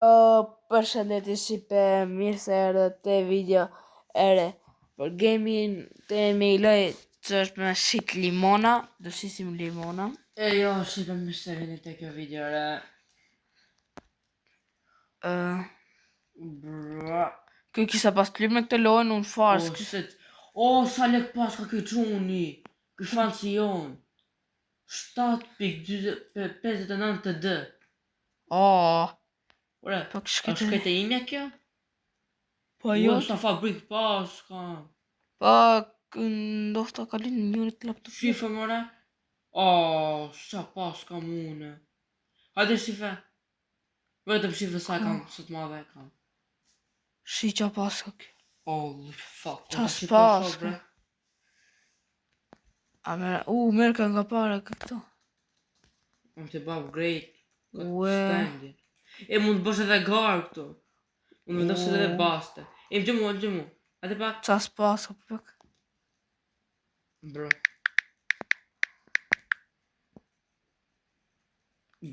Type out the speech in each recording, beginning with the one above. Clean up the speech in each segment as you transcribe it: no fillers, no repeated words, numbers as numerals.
Përshëndetje Shqipe, mirë se erdhët te video ere për gamin të Emiloj që është me shit limona, do shisim limona. E jo, Shqipe, mirë se vini te kjo video ere. Bra. Kjo kisha pas të lyp me këtë lojën unë farës. Oh shit. Sa lek pas ka kjo quni. Kjo fansion. 7.59 të d. Ore, Po a shkete imja kjo? Po jo. Sa fabrik pas ka. Po ndoshta ka linë njëri laptop. Shife more? Sa pas ka mune. Hajde shife. Vetëm shife sa kam, sot madhe kam. Shi qa pas ka kjo. Holy fuck. Qas pas ka. Merë ka nga para këto. Më të bë upgrade. Ue. E mund të bësh edhe garë këtu. Mund të vendos edhe baste. Më gjëmu. Hajde pak. Qas pas ka pak.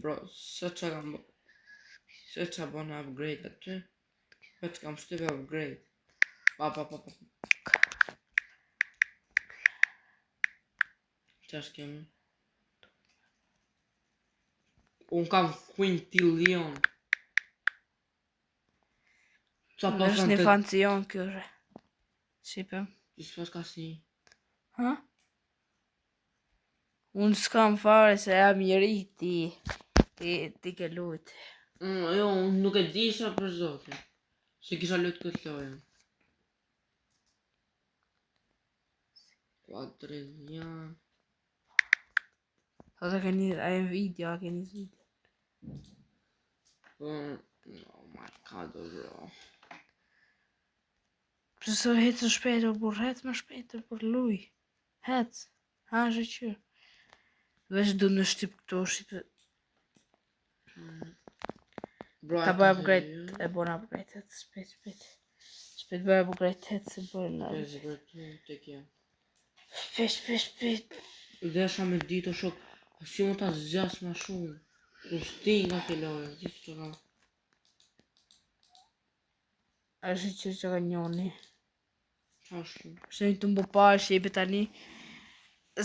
Bro, se qa kam bë. Se qa bën upgrade aty. Vetë kam shtype upgrade. Pa. Qash kemi? Unë kam quintillion. Qa pas është një fancion kjo re. Shqipe. Qështë pas ka si? Ha? Unë s'kam fare se jam njëri ti ke lujt. Jo, unë nuk e di sa për zotin. Se kisha lujt këtë lojën. Quadrillion. Sa të keni video, a keni video. Oh my god, bro. Pse së hecë shpejtë, burr, hecë më shpejtë për luj. Hecë. Ha, shqyr. Vesh du në shtyp këto shqipe. Ta bëj upgrade, e bon upgrade, hecë, shpejt. Shpejt bëj upgrade, hecë, se bërë në... Shpejt. Desha me ditë o shok, si më ta zgjas ma shumë. Në stinga ke lojë, gjithë që ka. është që ka njoni. Qashtu? Shë të mbo parë shqipe tani.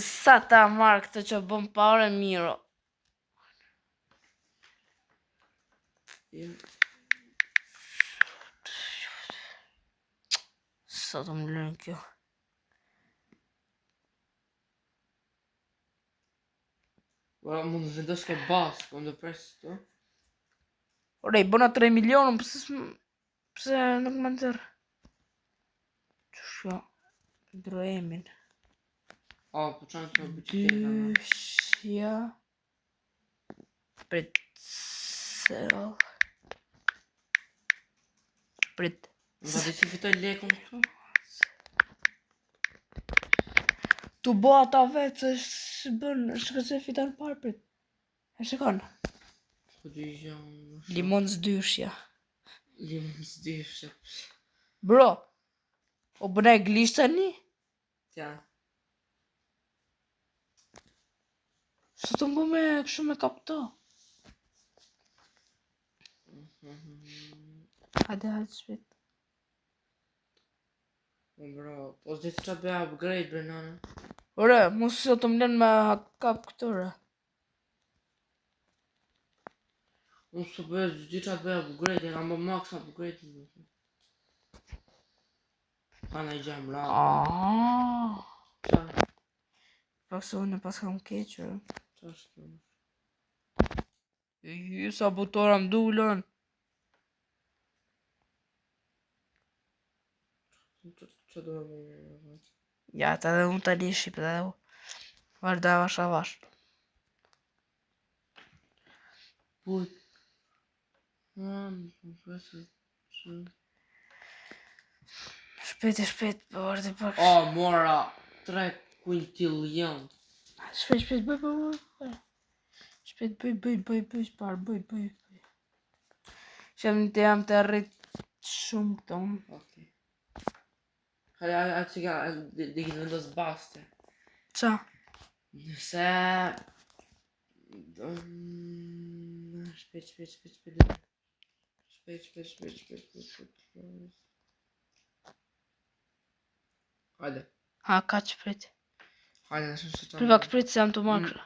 Sa ta marrë këtë që bëm parë e miro. Sa të më lënë kjo. Ora mund të vendos ke basë, po ndë presë të. Ore, i bëna 3 milionë, pëse nuk më nëzërë. Qëshja, droemin. Po qanë të më bëqiteta në. Dyshja. Pretzel. Pret. Nga dhe si fitoj lekon këtu? Tu bo ata vetë, se shkë se fitan parë pret. E shikon. Limon s'dyshja. Bro, o bëne glisht tani? Tja. Së të më me kështu me kapto. Hajde shpet. Bro, po s'di qa bëja upgrade bre nane. Ore, mos se të më lënë me kap këtore. Unë së bëja, s'di qa bëja upgrade, e kam bë max upgrade. Ka në i gjem la. Qa? Pak se unë pas kam keqër. Qa shkjo? Sa butora më dullën. Qa do e më? Ja, ta dhe unë të një shqipë dhe u. Vazhda vash. Put. Shpejt, për vazhdi pak. Mora 3 quintillion. Shpejt, bëj. Shpejt, bëj, parë. Shem të jam të rrit shumë tonë. Ok. Hajde, që ka, dhe vendos baste. Qa? Nëse... Shpejt. Shpejt. Hajde. Ha, ka që prit. Hajde, në shumë se qanë. Priva këprit se jam të makra.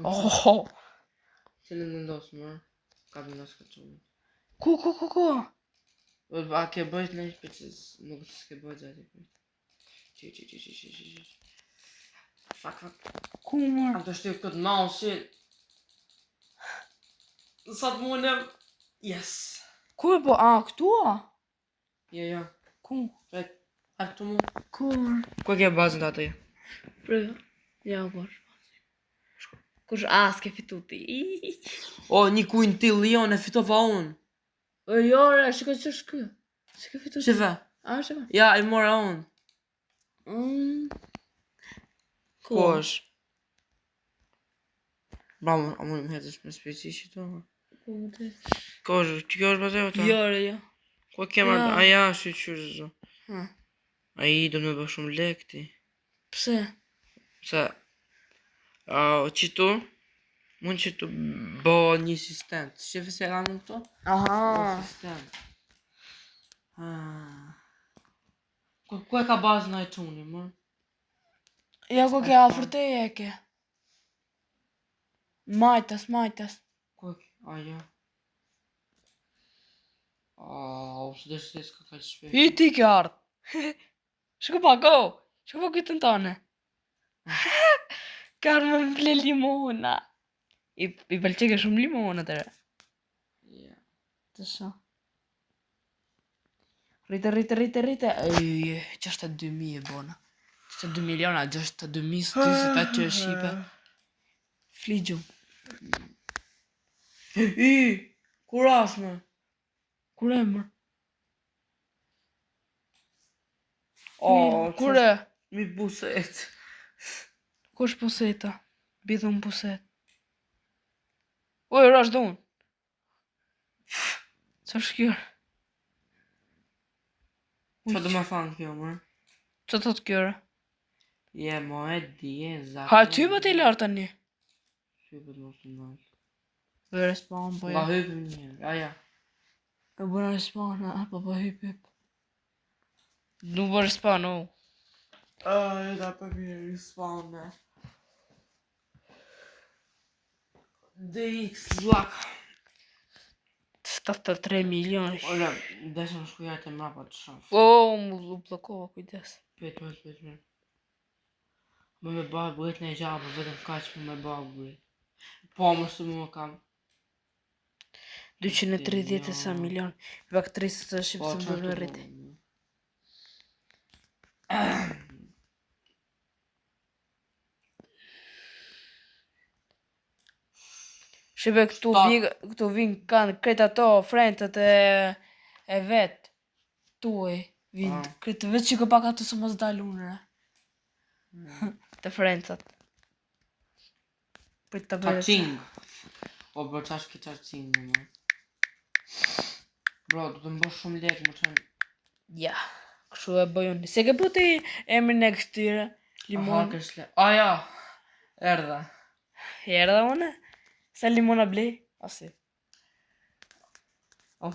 Oh, Cilën në ndosë, më? Ka të ndosë këtë shumë. ku? A ke bëjt në ishpe që nuk të s'ke bëjt gjatë i pëjt. Qi. Fuck. Ku mërë? Am të shtyp këtë mouse-in. Sa të mundem. Yes. Ku e po? A, këtu a? Jo. Ku? Shpejt. A këtu mu? Ku mërë? Ku e ke bazën të atë jo? Priva. Ja, bosh. Kush s'ke fitu ti. O, një kujnë ti Leon e fitova unë. O, jo, re, shiko që është kë. S'ke fitu ti. Shive. A, shiko. Ja, i mora unë. Ku është? Bravo, a mu më hetës me speci që to? Ku më të? Ku është? Që kjo është bazeo ta? Jo, re, jo. Ku e kemar? Ja. Aja, shqyrë zë. Ha. A i do me bë shumë lek ti. Pse? Pse? Qitu? Mund që të bë një asistent. Shefi se ka në këto? Aha. Asistent. Ku e ka bazën a i quni, më? Ja, ku ke afër te e ke. Majtas. Ku e ke? Ja. U së dhe shtes ka ka shpejt. I ti ke ardhë. Shko pa, go. Shko pa këtë në tane. Ka ardhë me më ple limona. I pëlqeke shumë limona të re. Ja. Të shë. Rrite. Ej, 62.000 e bona. 62 miliona, 62.000 së ta që e shqipe. Fligjum. Kur asme? Kur e mër? O, Kur e? Mi buset. Kush puseta? Bidhun puset. Oj, rash dhe unë. Qa shkjër? Qa do me fanë kjo, më? Qa thot kjore? Je, mo e di, e zakon. Ha, ty për t'i lartë tani. Hypët më të nalë. Bërë spawn, po La ja. hypëm një, ja. E bërë spawn, po hyp. Nuk bërë spawn, o. Da për mirë, spawn, ne. DX, zlak. 73 milion. Ola, deshëm shkujat e mrapa të shaf. O, mu blokova, kujdes. Pet. Më me bëjë bëjt në gjabë, vetëm kaq më me bëjë bëjt. Po, më së më kam. 230 sa milion. Pak 30 të shqipë së më bërë rriti. Shqipe këtu vinë kanë kretë ato frentët e vetë. Tuaj. Vinë kretë vetë që pak ato së mos dalunëre. Të frentët. Për të bërë. Qarqing. O, bro, qash ke qarqing, më. Bro, du të më bësh shumë lek, më qenë. Ja, kështu e bëjun. Se ke puti emrin e këtyre? Limon. Aha, kësh lek. Ja, erdha. Erdha une? Sa limona blej? Asi. Unë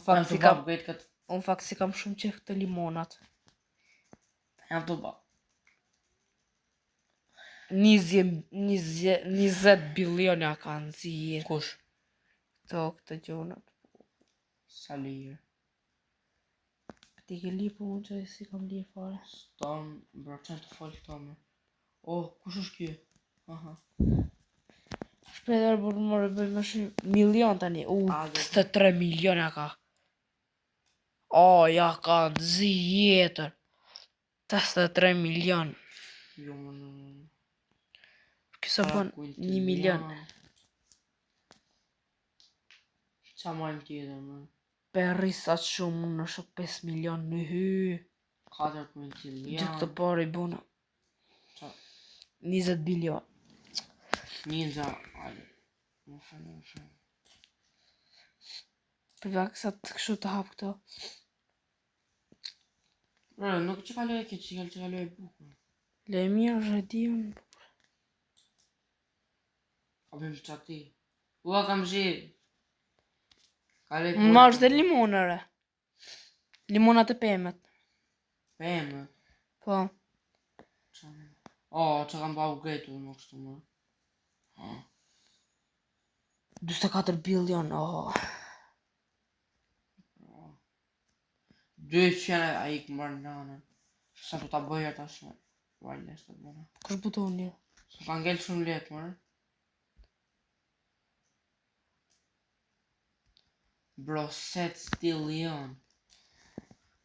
fakt si kam shumë qef këtë limonat. Jam të ba. 20 biliona kanë si jetë. Kush? Këtë gjonat. Sa lirë. Ti ke li po unë që si kam li fare. Ston, bro, qenë të folë këto me. Kush është kjo? Aha. Shpedar për më bëj më shumë milion tani. 23 miliona ka. Ja ka në zi jetër. 83 milion. Jo, më në... Kësa bon 1 milion. Qa majmë tjetër, më? Per risat shumë, në shok 5 milion në hy. 4 milion. Gjithë të pari buna. 20 bilion. 20, ajde. Më shumë. Për nga kësa të kështu të hap këto. Nuk që kaloj e këtë, që kaloj e bukur. Le mirë, rëdion. Ka bëjmë që ati. Ua, kam zhirë. Kale Ma është dhe limonëre. Limonat e pemet. Pemë. Po. Që kam pa u gretu në kështu më. 24 bilion, 200 a i këmër në anën. Sa të ta bëjë tash me. Vajles të bëna. Kush butoni? Së ka ngellë shumë letë mërë. Bro, 7 stillion.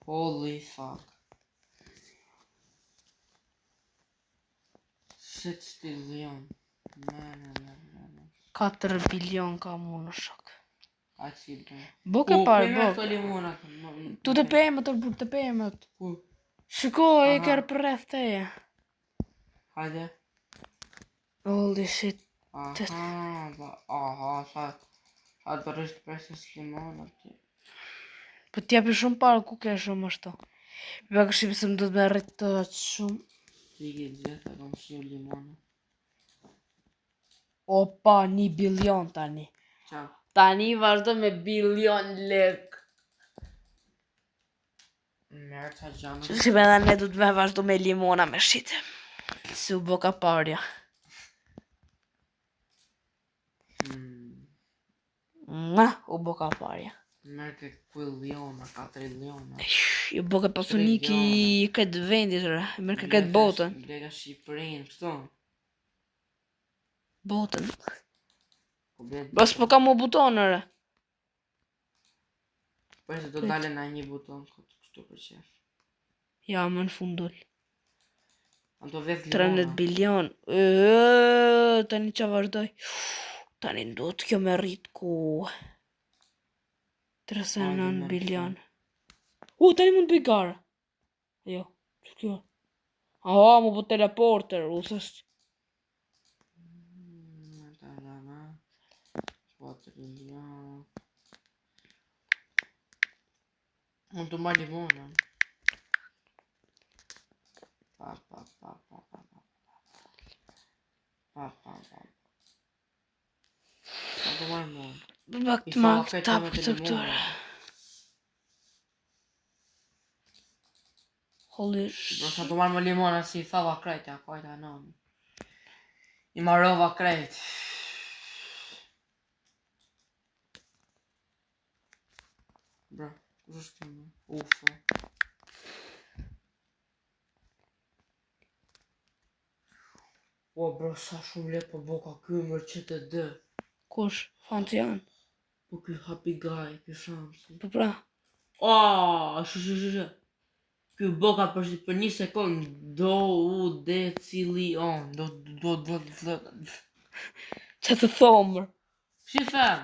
Holy fuck. 7 stillion. No. 4 bilion ka mu në shok. Ka cilë. Buk e parë, Buk. buk. Limonat. Tu të pemet, të pemet. Ku? Shiko, e Aha. kërë për rreth teje. Hajde. Holy shit. Aha, sa të rrështë presës limonat. Po t'japi shumë parë, ku ke shumë ashtu. Për këshim se më do të me rritë të shumë. Tiki gjitha, kam shiu limonat. Opa, 1 bilion tani. Qa? Tani vazhdo me bilion lek. Merë qa gjanë. Si me dhe ne du të me vazhdo me limona me shite. Si u boka parja. U boka parja. Merë ke kuiliona, 4 liona. U boka pasoniki i këtë vendit, merë ke këtë botën. Blega Shqipërinë, kështu. Botën. Bas po ka mu butonëre. Për se do dale na një buton, kështu për qef. Ja, më në fundull. Anto vetë 13 bilion. Tani që vazhdoj. Tani ndot kjo me rrit ku. 39 bilion. Tani mund bëj gara. Jo, që kjo? Mu po teleporter, usës. 4 milion. Unë të marrë limonën. Pa. Sa të marrë limonën. Bak të ma këta për të këtore. Holy shit. Bro, sa të marrë më limonën si i thava krejt, kajta nani. I marrova krejt. Bro, kush është kjo më? Ufa. Bro, sa shumë le po boka kjo mërë që të dë. Kush? Fancian? Po kjo happy guy, kjo shamsi. Po pra. Shë. Kjo boka për 1 sekund do u decilion. Që të thomër? Shifem,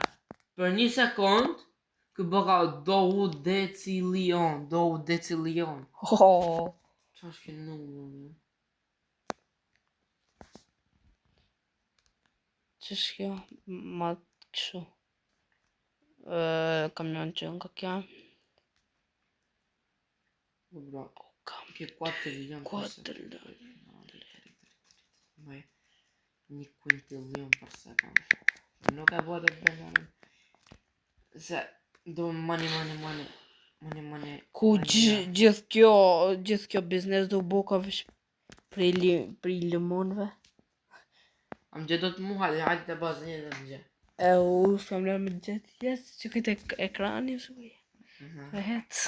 për 1 sekund, kjo boka do u decilion. Qa është kjo numër? Që është kjo? Ma të këshu. Kam një në që nga kja. Bro, kjo 4 milion. 4 milion. 1 quintillion për sekund. Nuk e bëjë të bëjë. Se do money. Ku gjithë kjo biznes do boka vish për i limonve. Am gjë do të mu hajtë të bazë një dhe të gjë. S'kam lërë me gjithë, jesë që këtë ekrani, e hetë.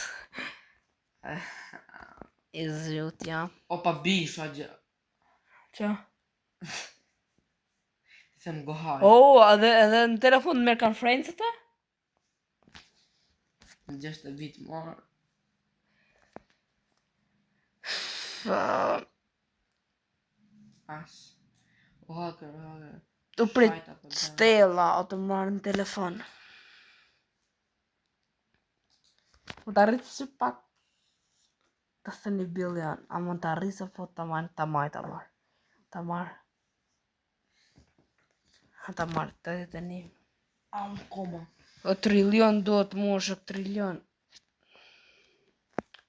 I zhjut, ja. Opa bisha gjë. Qa? Se më gohaj. Edhe në telefon në merë kanë friends të? Në 6 vit marë. As. O haker. Tu prit Stella o të marrë në telefon. Më të arritë që pak të thë 1 bilion. A më të arritë po të marrë. Ta marrë. Të ditë një. Am koma. O trilion do të moshë trilion.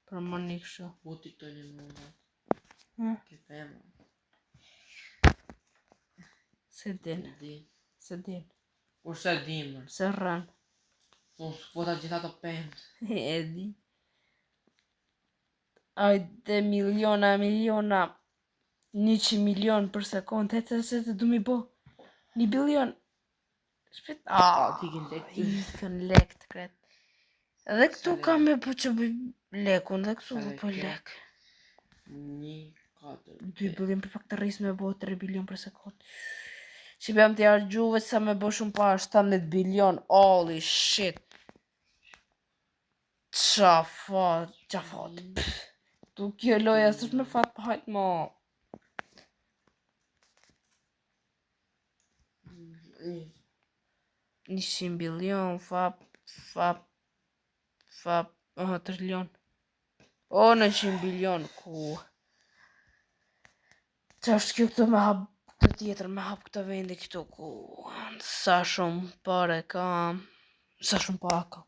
Për më një kështu. Puti të një mëllë. Ke temë. Se din. Di. Se din. Kur se di më. Se rën. Po s'po ta gjitha të pend. E di. Ajde miliona, 100 milion për sekund, se të du mi bo 1 bilion. Shpet, Ti kin lek ty. ikën lek të kret. Edhe këtu Sa kam me po që bëj lekun, dhe këtu Sa vë lek po ke? lek. 1, 4, 2 bilion për pak të rris me bo 3 bilion për sekund. Që bëjmë të jargju veç sa me bo shumë pa 17 bilion, holy shit. Qa fat. Tu kjo loja s'është me fat për hajt mo. 100 bilion, fap, trilion. O, 900 bilion, ku. Qa është kjo këtu me hap këtë tjetër, me hap këtë vendi këtu, ku. Sa shumë pare kam. Sa shumë para kam.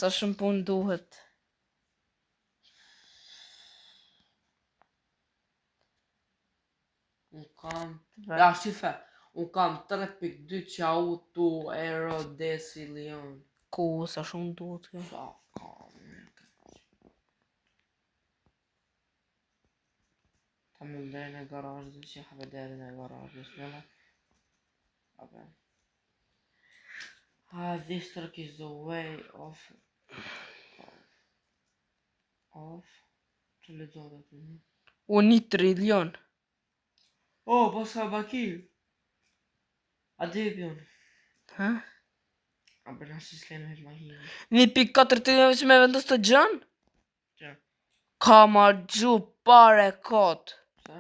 Sa shumë pun duhet. Unë kam... Ja, shife. Unë kam 3.2 qautu euro decilion. Ku, sa shumë duhet kjo. Sa kam... Ta me mdere në garaj dhe që habe deri në garaj. Bismillah. Okay. This truck is the way of... Që le gjore të një? O, 1 trilion. Oh, po s'ka baki. A di pion. Ha? A bërna si s'leme hit ma hinë. 1.4 trilion që me vendos të gjën? Që? Ka ma gju pare kot. Sa?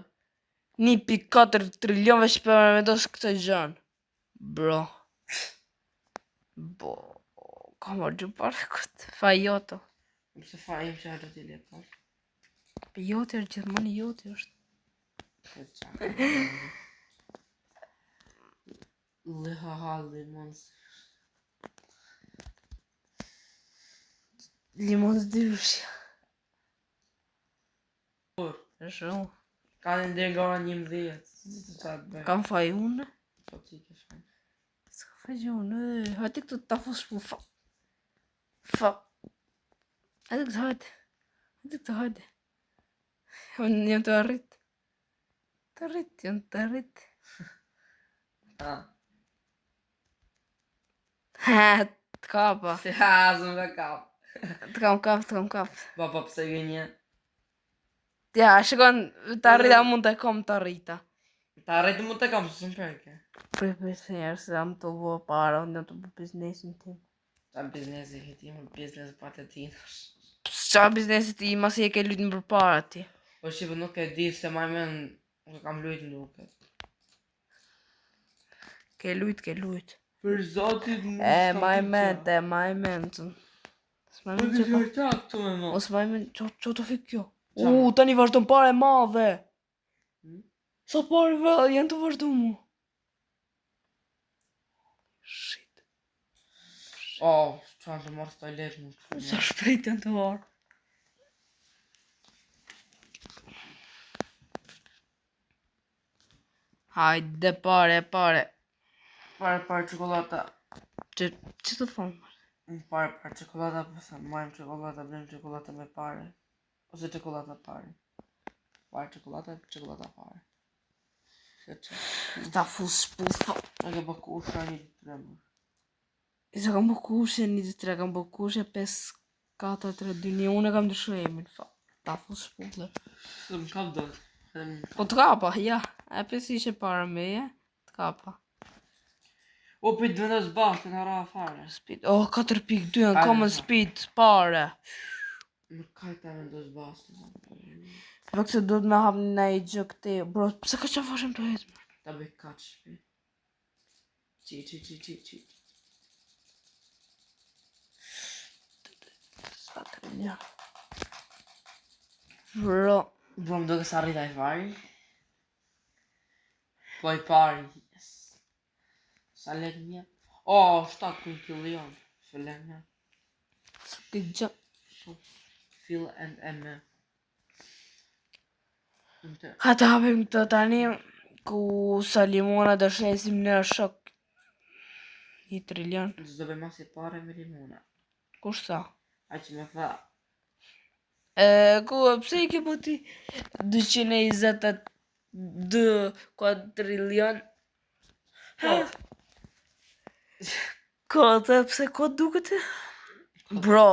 1.4 trilion veç për me vendos këtë gjën. Bro. Bo. Ka ma gju pare kot. Fa joto. Mëse fa im që hajtë t'i lepo. Joti është gjithmoni joti është. Liha halli mons. Limon s'dyshja. E shumë. Ka në ndër gara 11. Si të qatë bëj. Kam faj unë? Po ti ke shme. S'ka faj unë. Hajti këtu ta fos shpu. Fa. Hajti këtu hajti. Hajti këtu hajti. Unë jam të arrit. Jam të arrit. Ha. Ha, të kapa. Si ha, zëm dhe kap. Të kam kap. Baba pëse gënje. Ja, shikon, të arrita mund të kom të arrita. Ta rejtë mu të kam, së së më përke. Për se njerë se jam të vë para, unë jam të bë biznesin tim. Ta biznesi këti më biznes patetinash. Qa biznesit ti, masi e ke lujtë në për para ti. Po shqipë nuk e di se ma men nuk kam lujtë në duke. Ke lujt. Për zotit nuk E, maj ment. S'maj Po ment të që ka. që qak të me mo. O s'maj ment, që të fik kjo? Qa? Tani vazhdo në pare madhe. Hmm? Sa pare janë të vazhdo mu. Shit. Oh, që anë të marrë të toilet mu. Sa shpejt janë të varë. Hajde pare. Pare qokolata. Që të thonë? Pare qokolata, po thëmë, majmë qokolata, blem qokolata me pare. Ose qokolata pare. Pare qokolata pare. Që. Ta fus shputha. A ke bëku usha një të tremë. Se kam bëkushe 1-2-3, kam bëkushe 5-4-3-2-1, unë e kam dëshuemin, fa. Ta fus shputha. Së më kap do. Po të kapa, ja. E pesi ishe para meje, të kapa. O, për të vendos bashkë, në ra fare. Speed, 4.2, në Hajde, common sa. speed, pare. Nuk ka të vendos bashkë. Për këse do të me hap në i gjë këte, bro, pëse ka që fashem të jetë? Ta bëj kaç shpi. Qi. Sa të një. Bro. Bro, më do kësë arrita i fari. Po i pari. Yes. Sa lek një? Oh, 7 milion. Filem një. Së gjë. Phil and M. Ha të hapim të tani, ku sa limona dë shesim në shok. 1 trilion. S'do bëj masi pare me limona. Kush sa? A që me tha. Ku, pse i ke po ti 222 kuadrilion? Po. Kote, pse kot duket? Bro,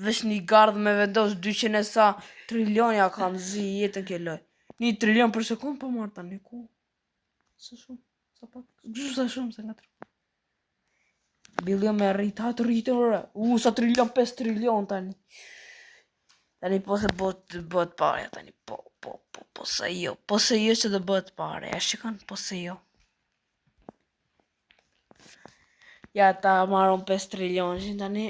veç një gardh me vendos 200 e sa trilion ja kam zi jetën ke loj. 1 trilion për sekund po marr tani ku? Sa shumë, sa pak, sa shumë se nga tru. Bilion me rrit, hatë rritë ore. Sa trilion, 5 trilion tani. Tani po se bëhet pare tani, po se jo që do bëhet pare, e shikon, po se jo. Ja ta marron 5 trilion, që tani,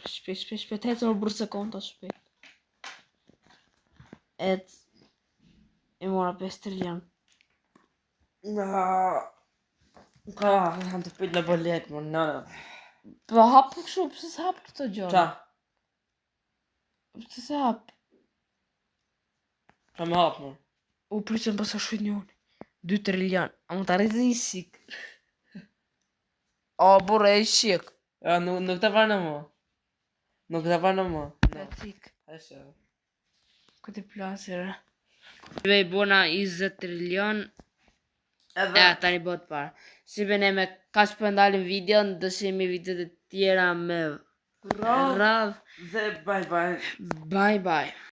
shpet, hecën më burse konta shpet. E mora 5 trilion. Ka, kam të pyt në bolet, më në. Po hap kështu, pse se hap këto gjëra? Qa? Pse se hap? Qa me hap, më? U pritën pësa shujt njoni. 2 trilion, a më të arrizë një shik. O, burre, e shik. Nuk të varnë më. Nuk të varnë më. Platik. Eshe. Këtë i plasire. Vej bona 20 trilion. E, tani bot parë. Si bene me kaç për ndalim video, ndëshimi videot e tjera me radh. Dhe bye bye. Bye bye.